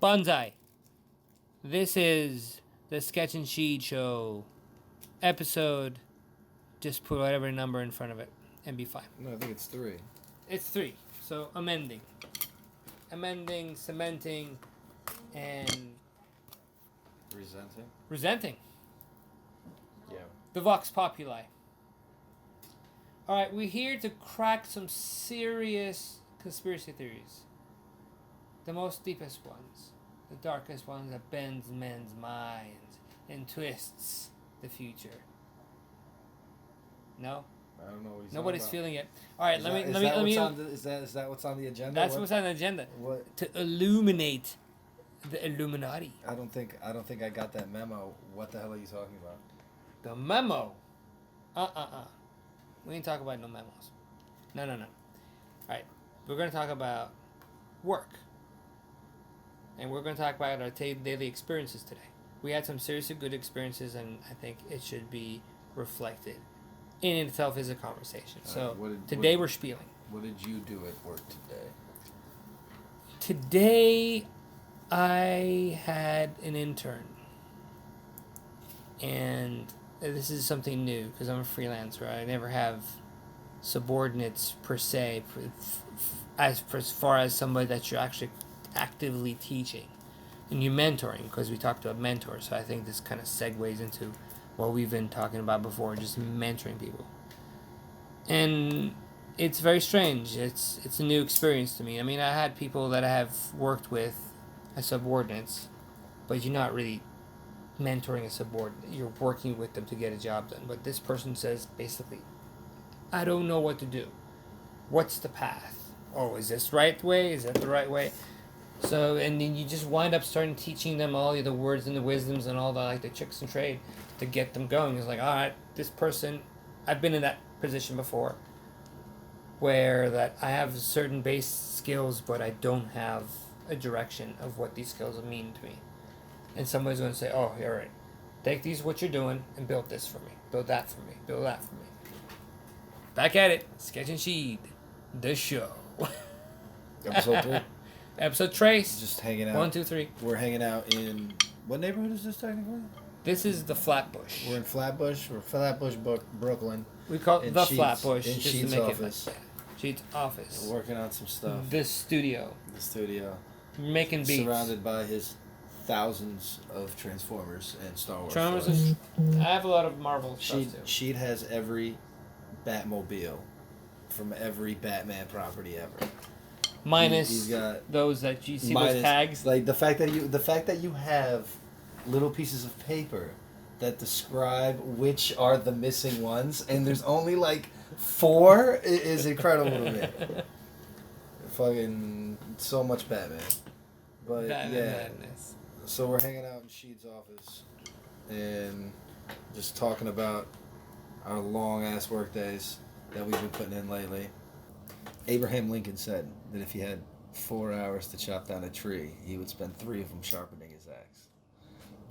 Bonsai. This is the Sketch and Sheet Show episode. Just put whatever number in front of it and be fine. No, I think it's 3. It's 3. So amending, cementing, and resenting. Yeah. The Vox Populi. All right, we're here to crack some serious conspiracy theories. The most deepest ones. The darkest ones that bends men's minds and twists the future. No? I don't know what he's Nobody's talking feeling it. All right, Is let me. Is that what's on the agenda? That's what's on the agenda. What? To illuminate the Illuminati. I don't think I got that memo. What the hell are you talking about? The memo. We ain't talk about no memos. No. All right, we're gonna talk about work, and we're gonna talk about our daily experiences today. We had some seriously good experiences, and I think it should be reflected in itself as a conversation. So today we're spieling. What did you do at work today? Today, I had an intern, and this is something new because I'm a freelancer. I never have subordinates per se, as far as somebody that you're actually actively teaching, and you're mentoring, because we talked about mentors. So I think this kind of segues into what we've been talking about before, just mentoring people. And it's very strange. It's a new experience to me. I mean, I had people that I have worked with as subordinates, but you're not really mentoring a subordinate. You're working with them to get a job done. But this person says, basically, I don't know what to do. What's the path? Oh, is this right way? Is that the right way? So, and then you just wind up starting teaching them all the words and the wisdoms and all the, like, the tricks and trade to get them going. It's like, all right, this person, I've been in that position before, where that I have certain base skills, but I don't have a direction of what these skills mean to me. And somebody's going to say, oh, all right, take these, what you're doing, and build this for me. Build that for me. Build that for me. Back at it. Sketch and Sheet, the show. Episode 3? Episode trace. Just hanging out. 1, 2, 3. We're hanging out in... What neighborhood is this technically? This is the Flatbush. We're in Flatbush. We're Flatbush, Brooklyn. We call it the Sheets, Flatbush. in just Sheets' to make office. it like Sheets' office. We're working on some stuff. The studio. Making beats. Surrounded by his thousands of Transformers and Star Wars. I have a lot of Marvel stuff too. Sheet has every Batmobile from every Batman property ever. Minus he's got those that you see those tags. Like the fact that you have little pieces of paper that describe which are the missing ones, and there's only like 4 is incredible to me. Fucking so much Batman. But Madness. So we're hanging out in Sheet's office and just talking about our long ass work days that we've been putting in lately. Abraham Lincoln said that if he had 4 hours to chop down a tree, he would spend 3 of them sharpening his axe.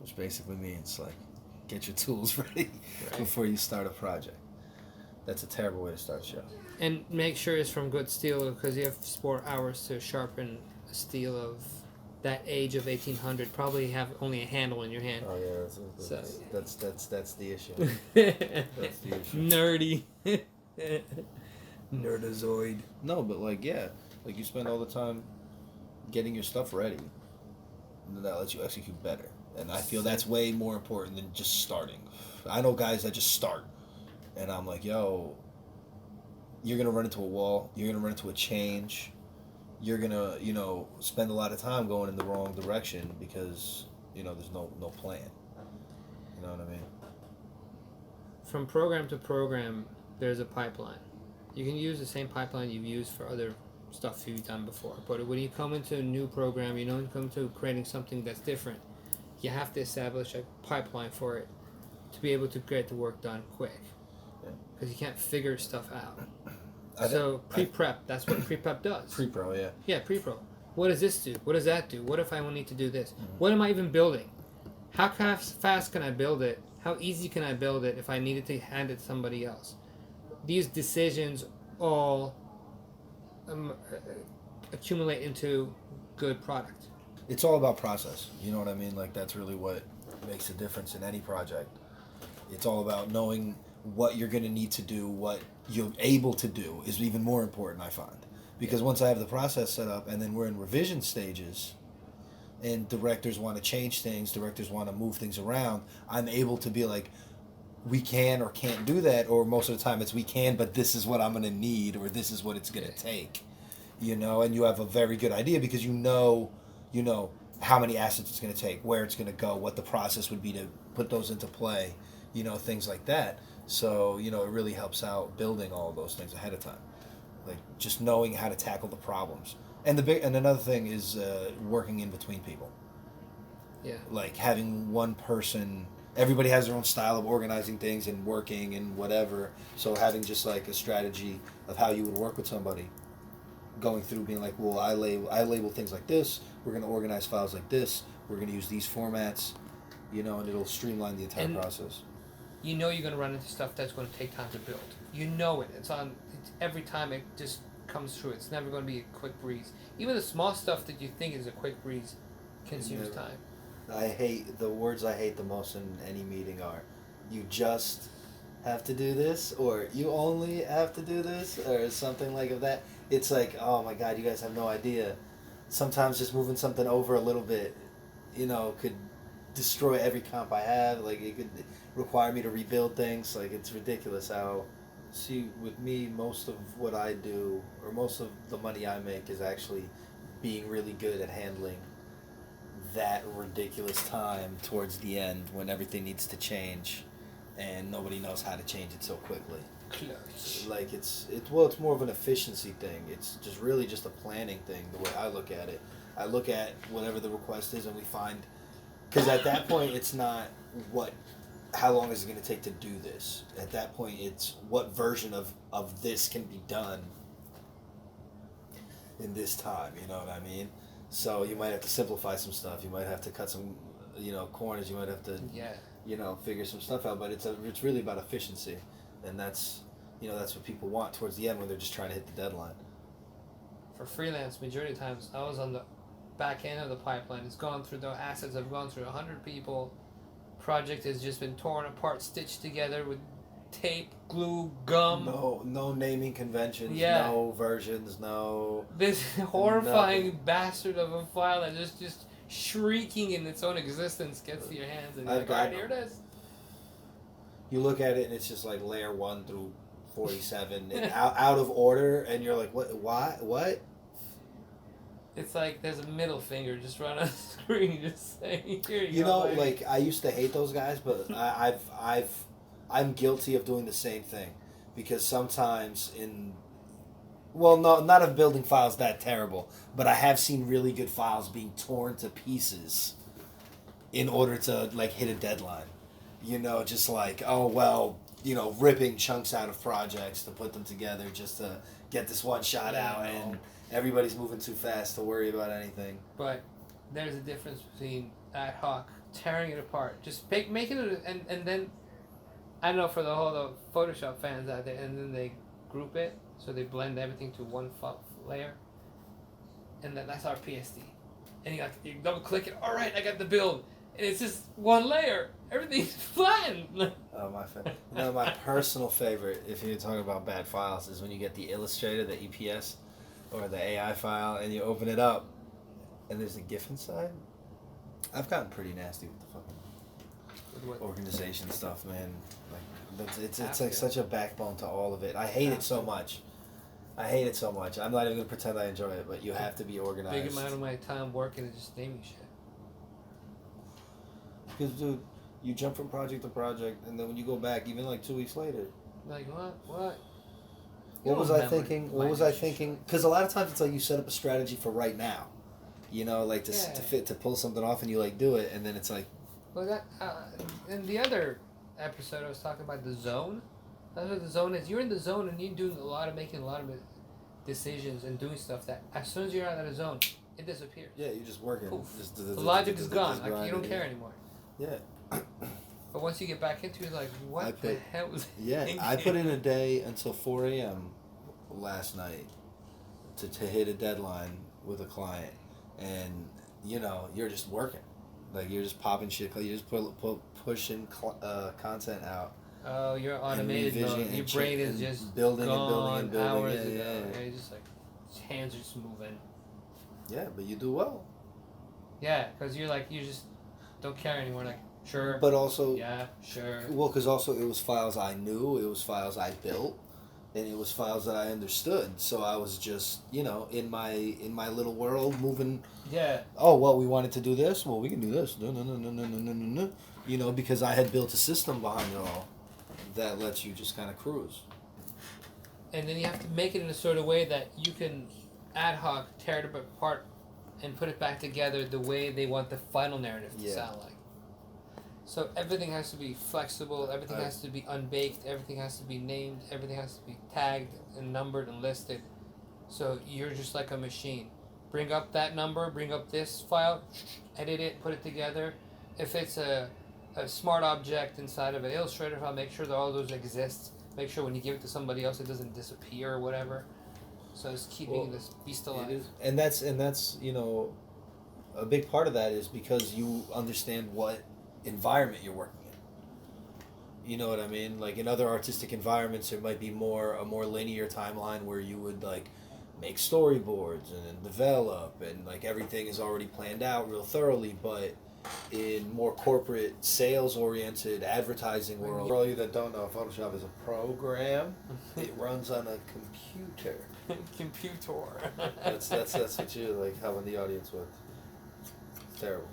Which basically means, like, get your tools ready before you start a project. That's a terrible way to start a show. And make sure it's from good steel, because you have 4 hours to sharpen a steel of that age of 1800. Probably have only a handle in your hand. Oh yeah, that's the issue. That's the issue. Nerdy. Nerdazoid. No, but like you spend all the time getting your stuff ready, and then that lets you execute better. And I feel that's way more important than just starting. I know guys that just start, and I'm like, yo, you're gonna run into a wall. You're gonna run into a change. You're gonna, spend a lot of time going in the wrong direction because, there's no plan. You know what I mean? From program to program, there's a pipeline. You can use the same pipeline you've used for other stuff you've done before. But when you come into a new program, come to creating something that's different, you have to establish a pipeline for it to be able to get the work done quick. Because you can't figure stuff out. So pre-prep, that's what pre-prep does. Pre-pro, yeah. Yeah, pre-pro. What does this do? What does that do? What if I need to do this? Mm-hmm. What am I even building? How fast can I build it? How easy can I build it if I needed to hand it to somebody else? These decisions all accumulate into good product. it's all about process. You know what I mean? Like that's really what makes a difference in any project. It's all about knowing what you're going to need to do, what you're able to do is even more important, I find. Because once I have the process set up and then we're in revision stages and directors want to change things, directors want to move things around, I'm able to be like, we can or can't do that, or most of the time it's we can, but this is what I'm going to need, or this is what it's going to take. You know, and you have a very good idea because you know how many assets it's going to take, where it's going to go, what the process would be to put those into play, things like that. So, it really helps out building all of those things ahead of time. Like just knowing how to tackle the problems. And another thing is working in between people. Yeah. Like having one person, everybody has their own style of organizing things and working and whatever. So having just like a strategy of how you would work with somebody, going through being like, well, I label things like this. We're going to organize files like this. We're going to use these formats, and it'll streamline the entire process. You're going to run into stuff that's going to take time to build. It's every time it just comes through. It's never going to be a quick breeze. Even the small stuff that you think is a quick breeze consumes time. The words I hate the most in any meeting are, you just have to do this, or you only have to do this, or something like that. It's like, oh my God, you guys have no idea. Sometimes just moving something over a little bit, could destroy every comp I have. Like it could require me to rebuild things. Like it's ridiculous how. See, with me, most of what I do, or most of the money I make, is actually being really good at handling that ridiculous time towards the end when everything needs to change, and nobody knows how to change it so quickly. Clutch. Like it's more of an efficiency thing. It's just really just a planning thing. The way I look at it, I look at whatever the request is, and we find, because at that point it's not how long is it going to take to do this. At that point, it's what version of this can be done in this time. You know what I mean? So you might have to simplify some stuff. You might have to cut some, corners. You might have to, figure some stuff out. But it's really about efficiency, and that's what people want towards the end when they're just trying to hit the deadline. For freelance, majority of times I was on the back end of the pipeline. It's gone through the assets. I've gone through 100 people. Project has just been torn apart, stitched together with tape, glue, gum. No naming conventions. Yeah. No versions. No. This horrifying bastard of a file that just shrieking in its own existence gets to your hands, and you're like, alright, here it is. You look at it and it's just like layer 1 through 47 and out of order, and you're like, what? Why? What? It's like there's a middle finger just right on the screen, just saying, "Here you go." Like I used to hate those guys, but I'm guilty of doing the same thing, because sometimes not of building files that terrible, but I have seen really good files being torn to pieces in order to like hit a deadline. Just like ripping chunks out of projects to put them together just to get this one shot out and. Everybody's moving too fast to worry about anything. But there's a difference between ad hoc, tearing it apart, just making it, and then, I don't know, for the Photoshop fans out there, and then they group it, so they blend everything to one layer, and that's our PSD. And you double click it, alright, I got the build, and it's just one layer, everything's flattened. Oh, my personal favorite, if you're talking about bad files, is when you get the Illustrator, the EPS, or the AI file, and you open it up, and there's a GIF inside. I've gotten pretty nasty with the fucking organization stuff, man. Like, it's like such a backbone to all of it. I hate it so much. I'm not even gonna pretend I enjoy it, but you have to be organized. Big amount of my time working and just naming shit. Because, dude, you jump from project to project, and then when you go back, even like 2 weeks later, like what? What was I thinking? Because a lot of times it's like you set up a strategy for right now, like to pull something off, and you like do it, and then it's like. Well, that in the other episode I was talking about the zone. That's what the zone is. You're in the zone and you're making a lot of decisions and doing stuff that as soon as you're out of the zone, it disappears. Yeah, you're just working. The logic is gone. Like you don't care anymore. Yeah. But once you get back into it, like, what the hell was I put in a day until 4 a.m. last night to hit a deadline with a client. And, you're just working. Like, you're just popping shit. You're just pushing content out. Oh, you're automated mode. Your brain is just building gone and building. hours Yeah, ago. yeah. You're just like, hands are just moving. Yeah, but you do well. Yeah, because you're like, you just don't care anymore. Like, sure. But also, yeah, sure. well, because also it was files I knew, it was files I built, and it was files that I understood. So I was just, in my little world, moving. Yeah. Oh, well, we wanted to do this. Well, we can do this. No. Because I had built a system behind it all that lets you just kind of cruise. And then you have to make it in a sort of way that you can ad hoc tear it apart and put it back together the way they want the final narrative to sound like. So everything has to be flexible, everything has to be unbaked, everything has to be named, everything has to be tagged and numbered and listed. So you're just like a machine. Bring up that number, bring up this file, edit it, put it together. If it's a smart object inside of an Illustrator file, make sure that all those exist. Make sure when you give it to somebody else it doesn't disappear or whatever. So it's keeping this beast alive. It is. And that's a big part of that is because you understand what environment you're working in. You know what I mean? Like, in other artistic environments, there might be a more linear timeline where you would like make storyboards and then develop, and like everything is already planned out real thoroughly. But in more corporate, sales-oriented advertising world, for all you that don't know, Photoshop is a program. It runs on a computer. Computer. That's what you like having the audience with. It's terrible.